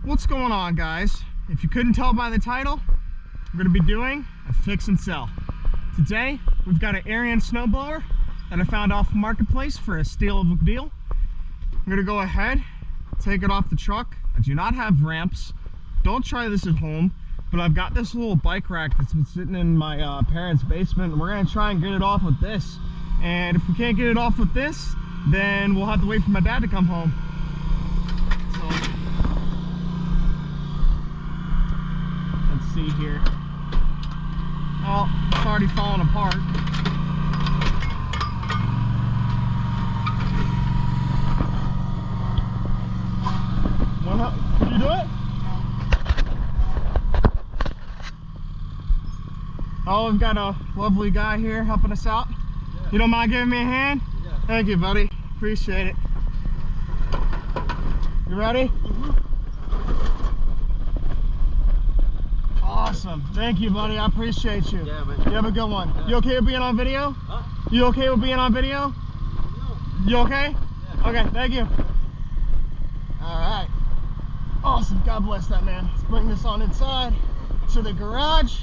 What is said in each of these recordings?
What's going on, guys? If you couldn't tell by the title, we're going to be doing a fix and sell. Today, we've got an Ariens snowblower that I found off Marketplace for a steal of a deal. I'm going to go ahead, take it off the truck. I do not have ramps. Don't try this at home, but I've got this little bike rack that's been sitting in my parents' basement, and we're going to try and get it off with this. And if we can't get it off with this, then we'll have to wait for my dad to come home. Let's see here. Oh, it's already falling apart. Can you do it? Oh, we've got a lovely guy here helping us out. Yeah. You don't mind giving me a hand? Yeah. Thank you, buddy. Appreciate it. You ready? Mm-hmm. Awesome. Thank you, buddy. I appreciate you. Yeah, man. You have a good one. Yeah. You okay with being on video? Huh? You okay with being on video? No. You okay? Yeah. Okay, thank you. Alright. Awesome. God bless that man. Let's bring this on inside to the garage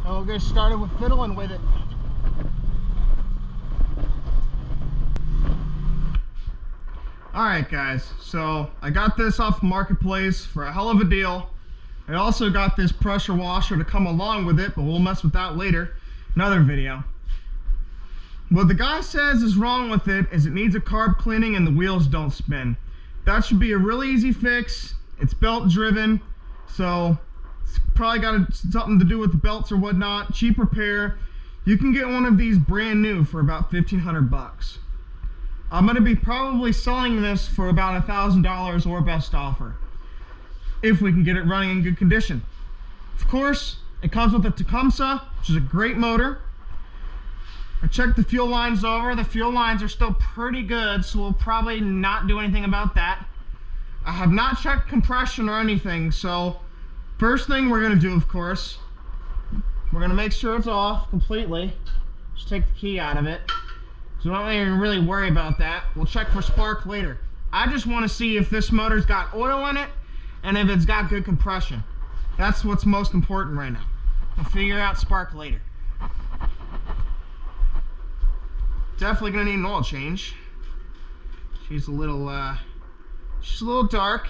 and we'll get started with fiddling with it. Alright guys, so I got this off Marketplace for a hell of a deal. I also got this pressure washer to come along with it, but we'll mess with that later. Another video. What the guy says is wrong with it is it needs a carb cleaning and the wheels don't spin. That should be a really easy fix. It's belt driven, so it's probably got something to do with the belts or whatnot. Cheap repair. You can get one of these brand new for about 1,500 bucks. I'm going to be probably selling this for about $1,000 or best offer, if we can get it running in good condition. Of course, it comes with a Tecumseh, which is a great motor. I checked the fuel lines over. The fuel lines are still pretty good, so we'll probably not do anything about that. I have not checked compression or anything, so first thing we're going to do, of course, we're going to make sure it's off completely. Just take the key out of it. So don't even really worry about that. We'll check for spark later. I just want to see if this motor's got oil in it and if it's got good compression. That's what's most important right now. We'll figure out spark later. Definitely gonna need an oil change. She's a little dark.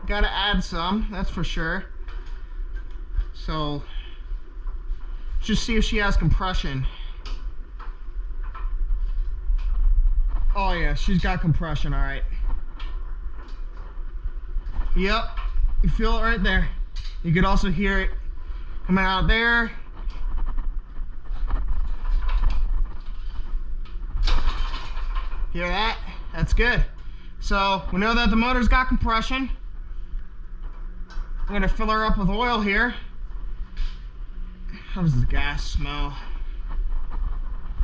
Gotta add some, that's for sure. So just see if she has compression. Oh yeah, she's got compression, all right. Yep, you feel it right there. You could also hear it coming out there. Hear that? That's good. So we know that the motor's got compression. I'm gonna fill her up with oil here. How does the gas smell?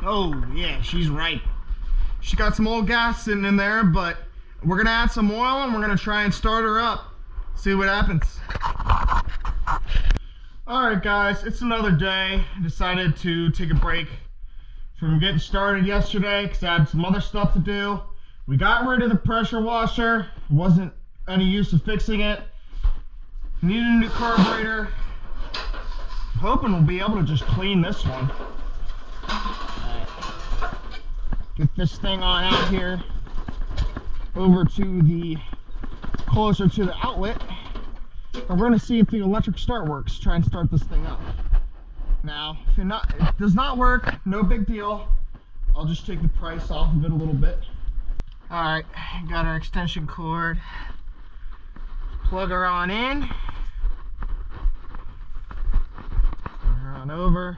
Oh yeah, she's right. She got some old gas sitting in there, but we're gonna add some oil and we're gonna try and start her up. See what happens. Alright guys, it's another day. I decided to take a break from getting started yesterday because I had some other stuff to do. We got rid of the pressure washer. Wasn't any use of fixing it. Needed a new carburetor. I'm hoping we'll be able to just clean this one. Get this thing on out here over to the closer to the outlet. We're going to see if the electric start works. Try and start this thing up. Now, if it does not work, no big deal. I'll just take the price off of it a little bit. Alright, got our extension cord. Plug her on in. Plug her on over.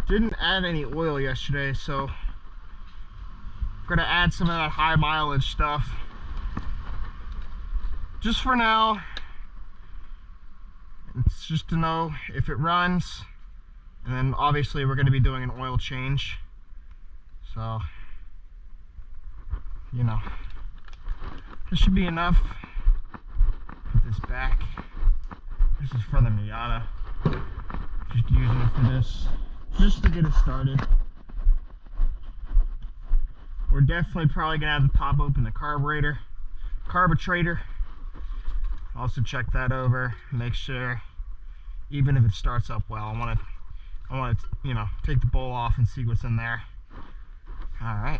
Didn't add any oil yesterday, so I'm gonna add some of that high mileage stuff. Just for now. It's just to know if it runs, and then obviously we're going to be doing an oil change, so you know, this should be enough. Put this back. This is for the Miata. Just using it for this, just to get it started. We're definitely probably gonna have to pop open the carburetor, Also check that over, make sure, even if it starts up well, I want to, you know, take the bowl off and see what's in there. All right,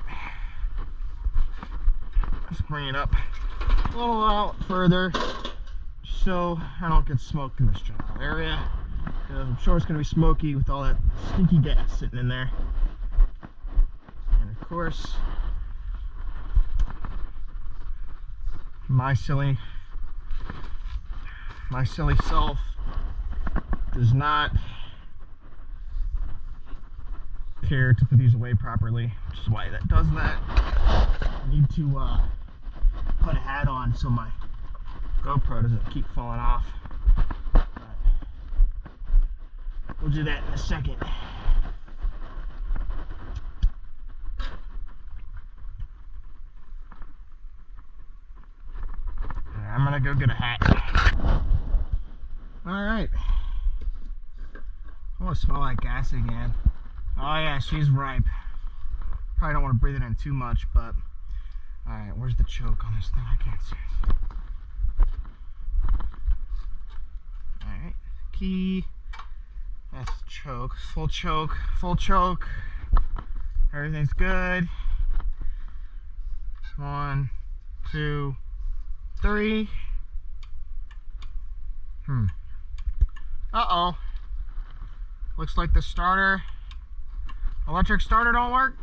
let's bring it up a little out further so I don't get smoked in this general area, because I'm sure it's going to be smoky with all that stinky gas sitting in there. And of course, my silly self does not care to put these away properly, which is why that does that. I need to put a hat on so my GoPro doesn't keep falling off. But we'll do that in a second. I'm gonna go get a hat. Alright. I want to smell that gas again. Oh yeah, she's ripe. Probably don't want to breathe it in too much, but... Alright, where's the choke on this thing? I can't see it. Alright, key. That's the choke. Full choke. Full choke. Everything's good. 1, 2, 3. Uh-oh. Looks like the electric starter don't work.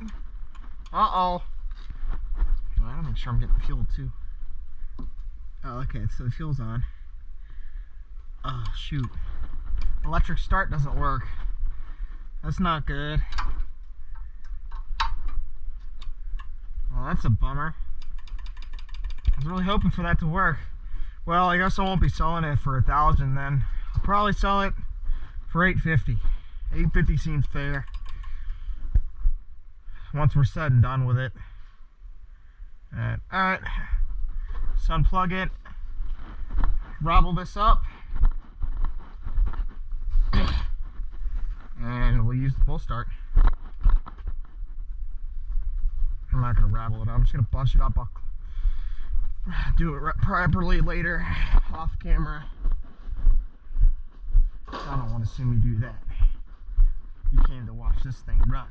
Uh-oh. I gotta make sure I'm getting fuel too. Oh, okay, so the fuel's on. Oh, shoot. Electric start doesn't work. That's not good. Well, that's a bummer. I was really hoping for that to work. Well, I guess I won't be selling it for $1,000 then. I'll probably sell it for $850. $850 seems fair. Once we're said and done with it. Alright. Let's unplug it. Ravel this up. And we'll use the pull start. I'm not going to ravel it up. I'm just going to bunch it up. I'll do it properly later, off camera. I don't want to see me do that. You came to watch this thing run.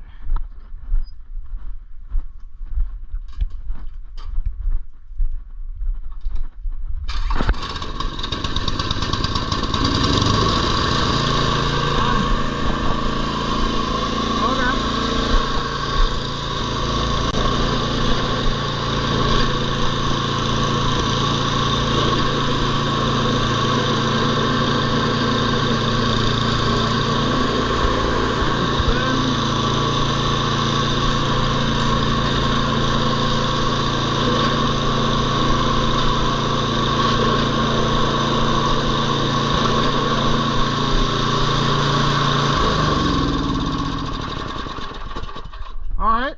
Alright,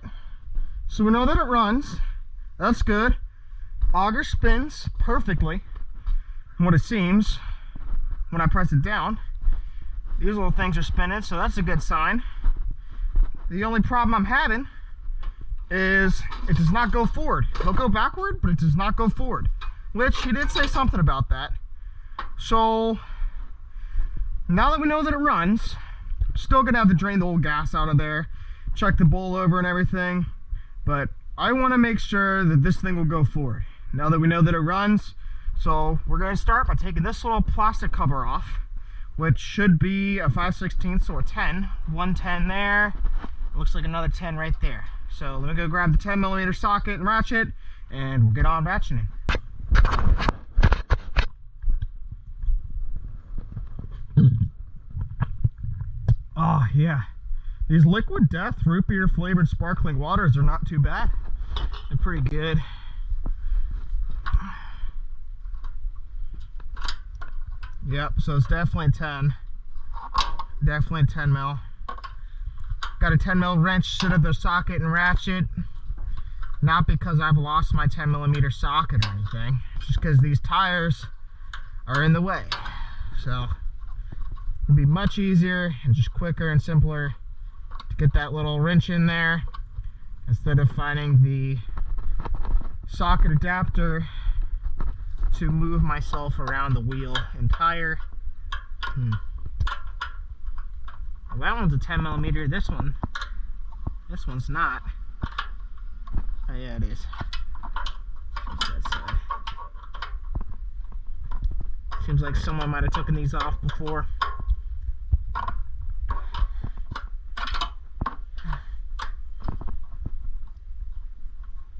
so we know that it runs. That's good. Auger spins perfectly, from what it seems, when I press it down. These little things are spinning, so that's a good sign. The only problem I'm having is it does not go forward. It'll go backward, but it does not go forward. Which, he did say something about that. So, now that we know that it runs, still gonna have to drain the old gas out of there, check the bowl over and everything, but I want to make sure that this thing will go forward now that we know that it runs. So we're going to start by taking this little plastic cover off, which should be a 5/16, so a 10. 110 there. It looks like another 10 right there. So let me go grab the 10mm socket and ratchet, and we'll get on ratcheting. Oh yeah, these Liquid Death root beer flavored sparkling waters are not too bad. They're pretty good. Yep, so it's definitely 10. Definitely 10 mil. Got a 10 mil wrench sit at the socket and ratchet. Not because I've lost my 10mm socket or anything, just because these tires are in the way. So it'll be much easier and just quicker and simpler to get that little wrench in there instead of finding the socket adapter to move myself around the wheel and tire. Well, that one's a 10 millimeter. This one's not. Oh yeah, it is. That side. Seems like someone might have taken these off before.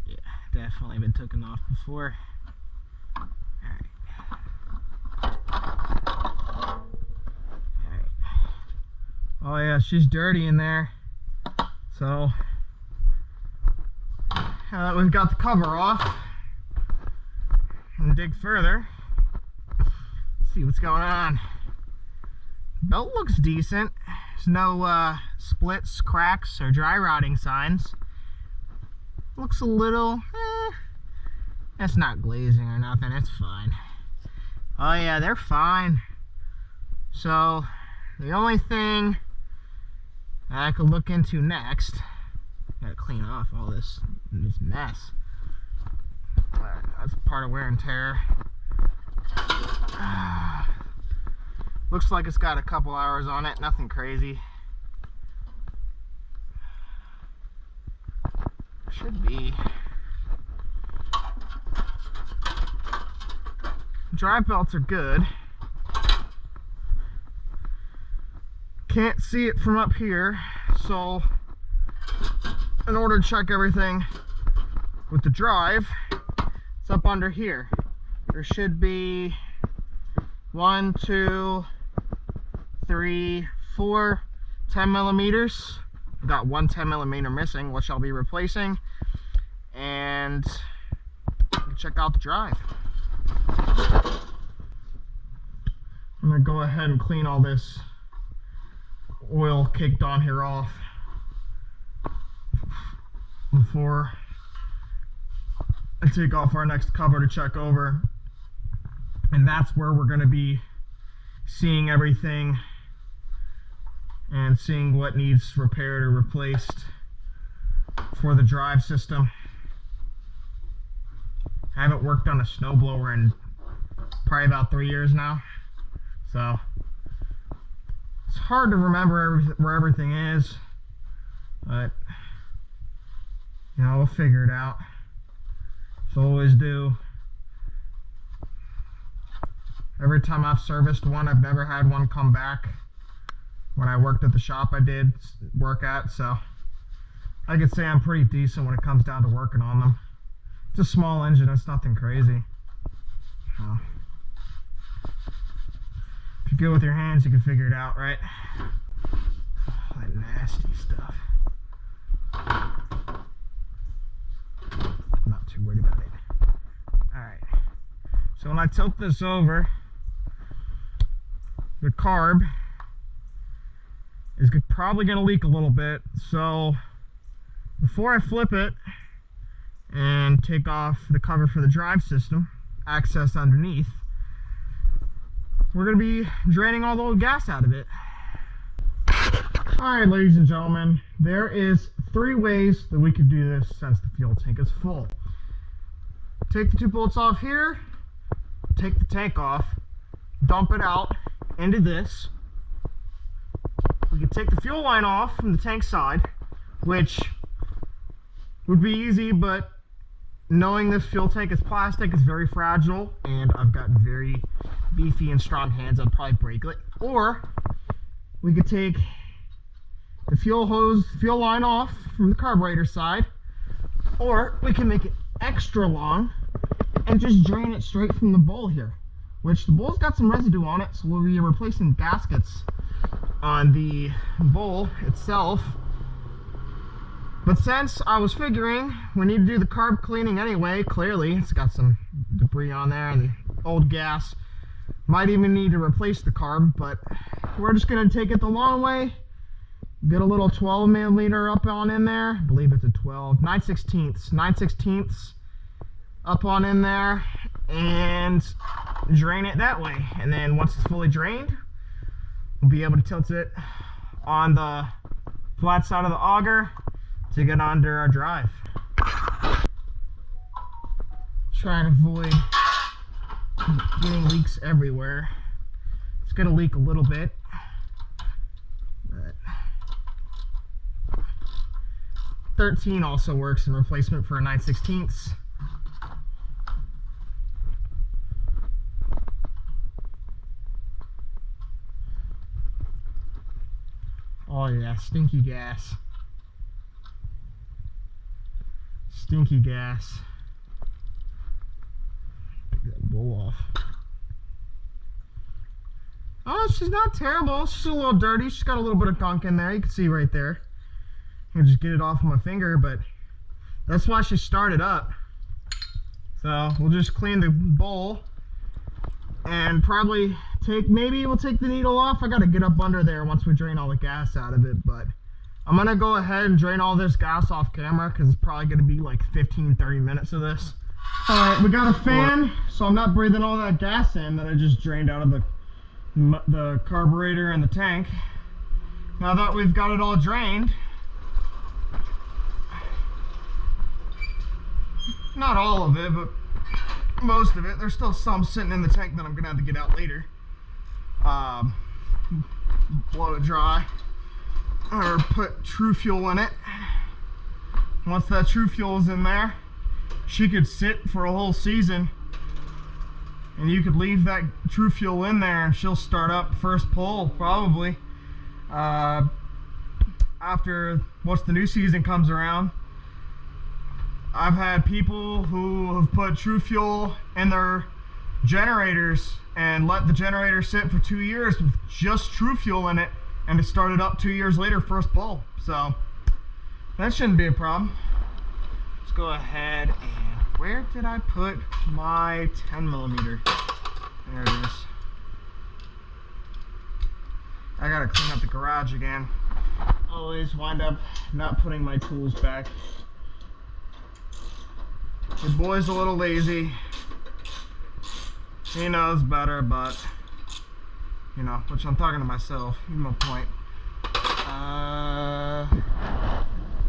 Yeah, definitely been taken off before. Oh yeah, she's dirty in there. So we've got the cover off. And dig further. See what's going on. Belt looks decent. There's no splits, cracks, or dry rotting signs. Looks a little, that's not glazing or nothing, it's fine. Oh yeah, they're fine. So the only thing I could look into next, gotta clean off all this mess. That's part of wear and tear. Looks like it's got a couple hours on it, nothing crazy. Should be. Drive belts are good. Can't see it from up here, so in order to check everything with the drive, it's up under here. There should be 1, 2, 3, 4 10 millimeters. I've got one 10 millimeter missing, which I'll be replacing, and check out the drive. I'm gonna go ahead and clean all this oil caked on here off before I take off our next cover to check over, and that's where we're going to be seeing everything and seeing what needs repaired or replaced for the drive system. I haven't worked on a snowblower in probably about 3 years now, so it's hard to remember where everything is, but you know, we'll figure it out. So always do. Every time I've serviced one, I've never had one come back when I worked at the shop I did work at, so I could say I'm pretty decent when it comes down to working on them. It's a small engine, it's nothing crazy. So if you're good with your hands, you can figure it out, right? Oh, that nasty stuff. I'm not too worried about it. Alright. So when I tilt this over, the carb is probably going to leak a little bit. So before I flip it and take off the cover for the drive system, access underneath, we're going to be draining all the old gas out of it. Alright, ladies and gentlemen, there is 3 ways that we could do this since the fuel tank is full. Take the 2 bolts off here, take the tank off, dump it out into this. We could take the fuel line off from the tank side, which would be easy, but knowing this fuel tank is plastic, it's very fragile, and I've got very beefy and strong hands, I'd probably break it. Or we could take the fuel line off from the carburetor side, or we can make it extra long and just drain it straight from the bowl here, which the bowl's got some residue on it, so we'll be replacing gaskets on the bowl itself. But since I was figuring we need to do the carb cleaning anyway, clearly it's got some debris on there and the old gas, might even need to replace the carb, but we're just going to take it the long way, get a little 12 millimeter up on in there, I believe it's a 12, 9/16 up on in there, and drain it that way. And then once it's fully drained, we'll be able to tilt it on the flat side of the auger to get under our drive. Try and avoid getting leaks everywhere. It's gonna leak a little bit, but 13 also works in replacement for a 9/16. Oh yeah, stinky gas. Stinky gas. Take that bowl off. Oh, she's not terrible. She's a little dirty. She's got a little bit of gunk in there. You can see right there. I can just get it off my finger, but that's why she started up. So we'll just clean the bowl and probably maybe we'll take the needle off. I gotta get up under there once we drain all the gas out of it, but I'm gonna go ahead and drain all this gas off camera because it's probably gonna be like 15-30 minutes of this. Alright, we got a fan, so I'm not breathing all that gas in that I just drained out of the carburetor and the tank. Now that we've got it all drained, not all of it, but most of it, there's still some sitting in the tank that I'm gonna have to get out later. Blow it dry or put True Fuel in it. Once that True Fuel is in there, she could sit for a whole season, and you could leave that True Fuel in there and she'll start up first pull probably after once the new season comes around. I've had people who have put True Fuel in their generators and let the generator sit for 2 years with just True Fuel in it, and it started up 2 years later first pull. So that shouldn't be a problem. Let's go ahead and where did I put my 10mm? There it is. I gotta clean up the garage again. Always wind up not putting my tools back. The boy's a little lazy. He knows better, but you know, which I'm talking to myself. Give him a point.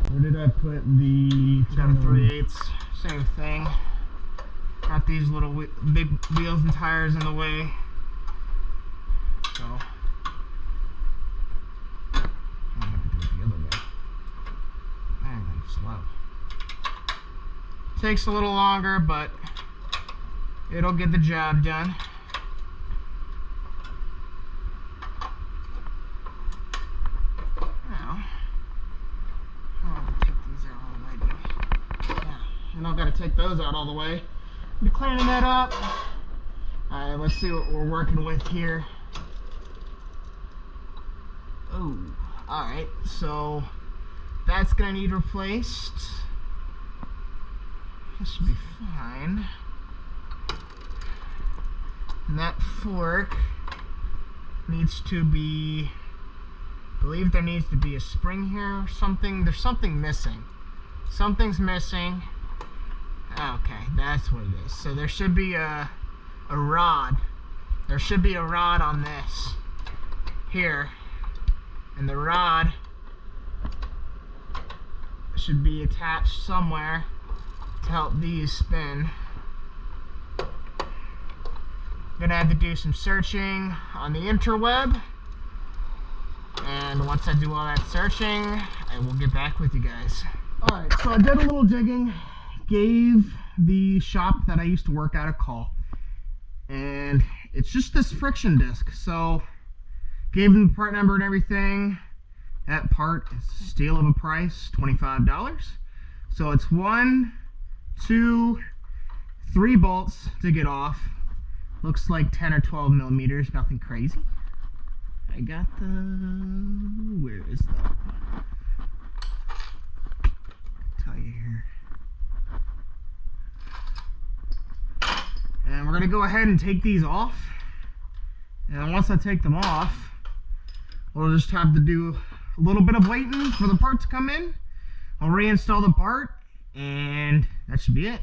Where did I put the 10 3/8? Same thing. Got these little big wheels and tires in the way. So I'm gonna do it the other way. I'm going slow. Takes a little longer, but it'll get the job done. Now, I'll take these out all the way. Yeah, and I've got to take those out all the way. Be cleaning that up. Alright, let's see what we're working with here. Oh, alright, so that's gonna need replaced. This should be fine. And that fork needs to be, I believe there needs to be a spring here or something. There's something missing. Something's missing. Okay, that's what it is. So there should be a rod. There should be a rod on this here. And the rod should be attached somewhere to help these spin. Gonna have to do some searching on the interweb, and once I do all that searching, I will get back with you guys. Alright, so I did a little digging, gave the shop that I used to work at a call, and it's just this friction disc. So gave them the part number and everything. That part is a steal of a price, $25. So it's 1, 2, 3 bolts to get off. Looks like 10 or 12 millimeters, nothing crazy. I got the, where is that? I'll tell you here. And we're gonna go ahead and take these off. And once I take them off, we'll just have to do a little bit of waiting for the part to come in. I'll reinstall the part, and that should be it.